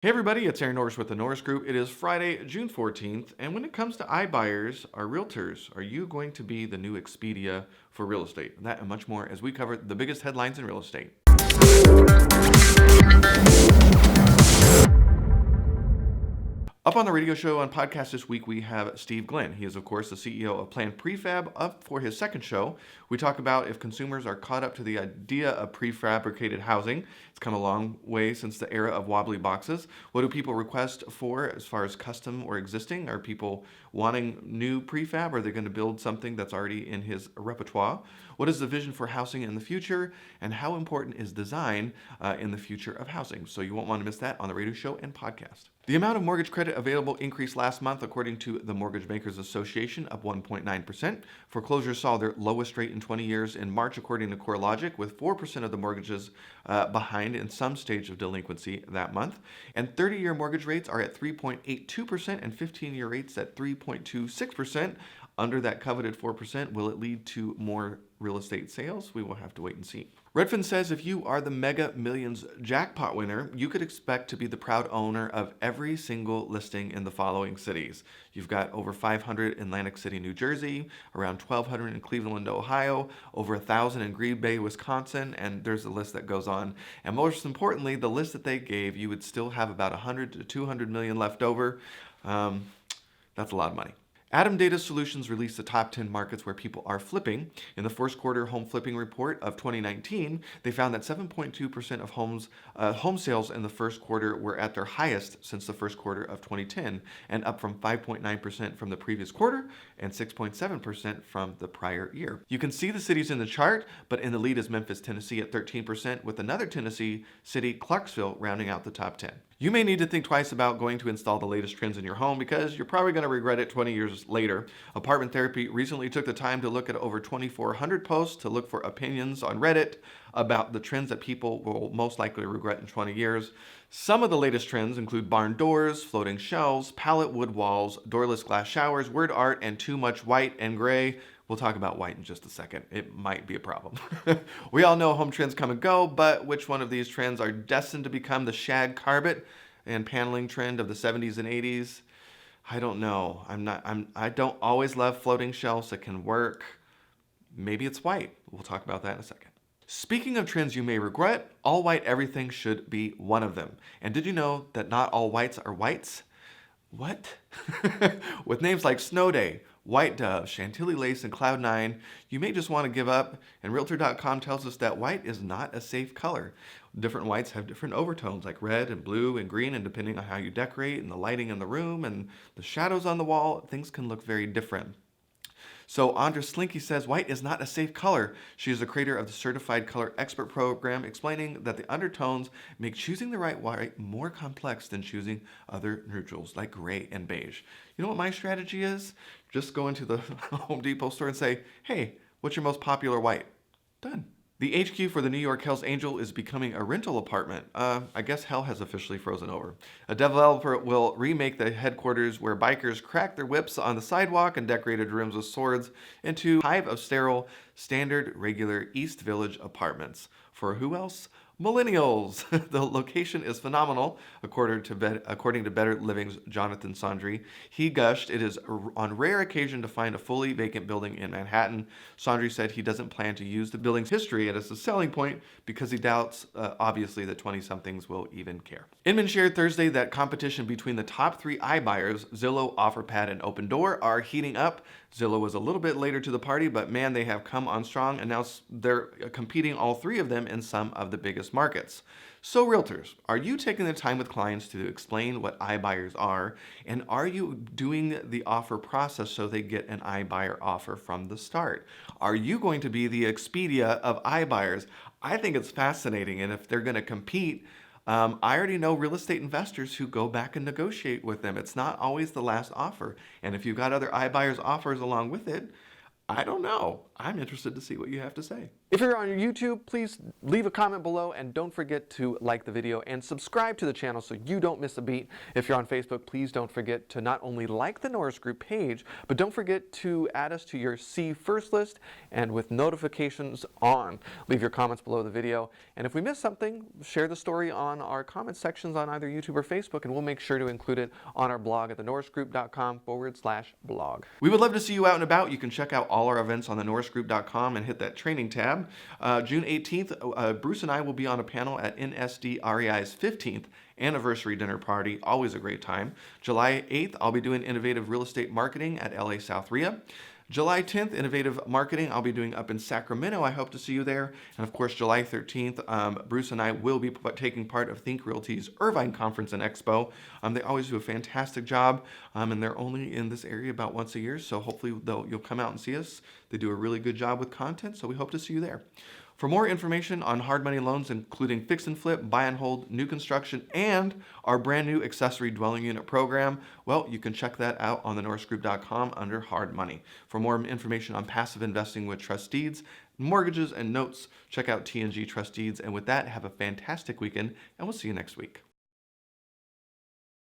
Hey everybody, it's Norris with the Norris Group. It is Friday, June 14th, and when it comes to iBuyers, our realtors, are you going to be the new Expedia for real estate? That and much more as we cover the biggest headlines in real estate. Up on the radio show and podcast this week, we have Steve Glenn. He is, of course, the CEO of Planned Prefab. Up for his second show, we talk about if consumers are caught up to the idea of prefabricated housing. It's come a long way since the era of wobbly boxes. What do people request for as far as custom or existing? Are people wanting new prefab? Are they going to build something that's already in his repertoire? What is the vision for housing in the future? And how important is design in the future of housing? So you won't want to miss that on the radio show and podcast. The amount of mortgage credit available increased last month, according to the Mortgage Bankers Association, up 1.9%. Foreclosures saw their lowest rate in 20 years in March, according to CoreLogic, with 4% of the mortgages behind in some stage of delinquency that month. And 30-year mortgage rates are at 3.82% and 15-year rates at 3.26%. Under that coveted 4%, will it lead to more real estate sales? We will have to wait and see. Redfin says if you are the Mega Millions jackpot winner, you could expect to be the proud owner of every single listing in the following cities. You've got over 500 in Atlantic City, New Jersey, around 1,200 in Cleveland, Ohio, over 1,000 in Green Bay, Wisconsin, and there's a list that goes on. And most importantly, the list that they gave, you would still have about 100 to 200 million left over. That's a lot of money. Adam Data Solutions released the top 10 markets where people are flipping. In the first quarter home flipping report of 2019, they found that 7.2% of home sales in the first quarter were at their highest since the first quarter of 2010, and up from 5.9% from the previous quarter and 6.7% from the prior year. You can see the cities in the chart, but in the lead is Memphis, Tennessee at 13%, with another Tennessee city, Clarksville, rounding out the top 10. You may need to think twice about going to install the latest trends in your home because you're probably going to regret it 20 years later. Apartment Therapy recently took the time to look at over 2,400 posts to look for opinions on Reddit about the trends that people will most likely regret in 20 years. Some of the latest trends include barn doors, floating shelves, pallet wood walls, doorless glass showers, word art, and too much white and gray. We'll talk about white in just a second. It might be a problem. We all know home trends come and go, but which one of these trends are destined to become the shag carpet and paneling trend of the 70s and 80s? I don't know. I don't always love floating shelves that can work. Maybe it's white. We'll talk about that in a second. Speaking of trends you may regret, all white everything should be one of them. And did you know that not all whites are whites? What? With names like Snow Day, White Dove, Chantilly Lace, and Cloud 9, you may just want to give up, and Realtor.com tells us that white is not a safe color. Different whites have different overtones like red and blue and green, and depending on how you decorate and the lighting in the room and the shadows on the wall, things can look very different. So Andra Slinky says white is not a safe color. She is the creator of the Certified Color Expert program, explaining that the undertones make choosing the right white more complex than choosing other neutrals like gray and beige. You know what my strategy is? Just go into the Home Depot store and say, hey, what's your most popular white? Done. The HQ for the New York Hells Angel is becoming a rental apartment. I guess hell has officially frozen over. A developer will remake the headquarters where bikers crack their whips on the sidewalk and decorated rooms with swords into a hive of sterile, standard, regular East Village apartments. For who else? Millennials. The location is phenomenal, according to Better Living's Jonathan Sondry. He gushed, it is on rare occasion to find a fully vacant building in Manhattan. Sondry said he doesn't plan to use the building's history as a selling point because he doubts, obviously, that 20-somethings will even care. Inman shared Thursday that competition between the top three iBuyers, Zillow, OfferPad, and Opendoor, are heating up. Zillow was a little bit later to the party, but man, they have come on strong, and now they're competing, all three of them, in some of the biggest markets. So realtors, are you taking the time with clients to explain what iBuyers are, and are you doing the offer process so they get an iBuyer offer from the start? Are you going to be the Expedia of iBuyers? I think it's fascinating, and if they're going to compete, I already know real estate investors who go back and negotiate with them. It's not always the last offer. And if you've got other iBuyers offers along with it, I don't know. I'm interested to see what you have to say. If you're on YouTube, please leave a comment below and don't forget to like the video and subscribe to the channel so you don't miss a beat. If you're on Facebook, please don't forget to not only like the Norris Group page, but don't forget to add us to your See First list and with notifications on. Leave your comments below the video. And if we miss something, share the story on our comment sections on either YouTube or Facebook, and we'll make sure to include it on our blog at thenorrisgroup.com/blog. We would love to see you out and about. You can check out all our events on thenorrisgroup.com and hit that training tab. June 18th, Bruce and I will be on a panel at NSD REI's 15th anniversary dinner party. Always a great time. July 8th, I'll be doing innovative real estate marketing at LA South REIA. July 10th, innovative marketing, I'll be doing up in Sacramento. I hope to see you there. And of course, July 13th, Bruce and I will be taking part of Think Realty's Irvine Conference and Expo. They always do a fantastic job, and they're only in this area about once a year, so hopefully you'll come out and see us. They do a really good job with content, so we hope to see you there. For more information on hard money loans, including fix and flip, buy and hold, new construction, and our brand new accessory dwelling unit program, well, you can check that out on thenorrisgroup.com under hard money. For more information on passive investing with trust deeds, mortgages, and notes, check out TNG Trust Deeds. And with that, have a fantastic weekend, and we'll see you next week.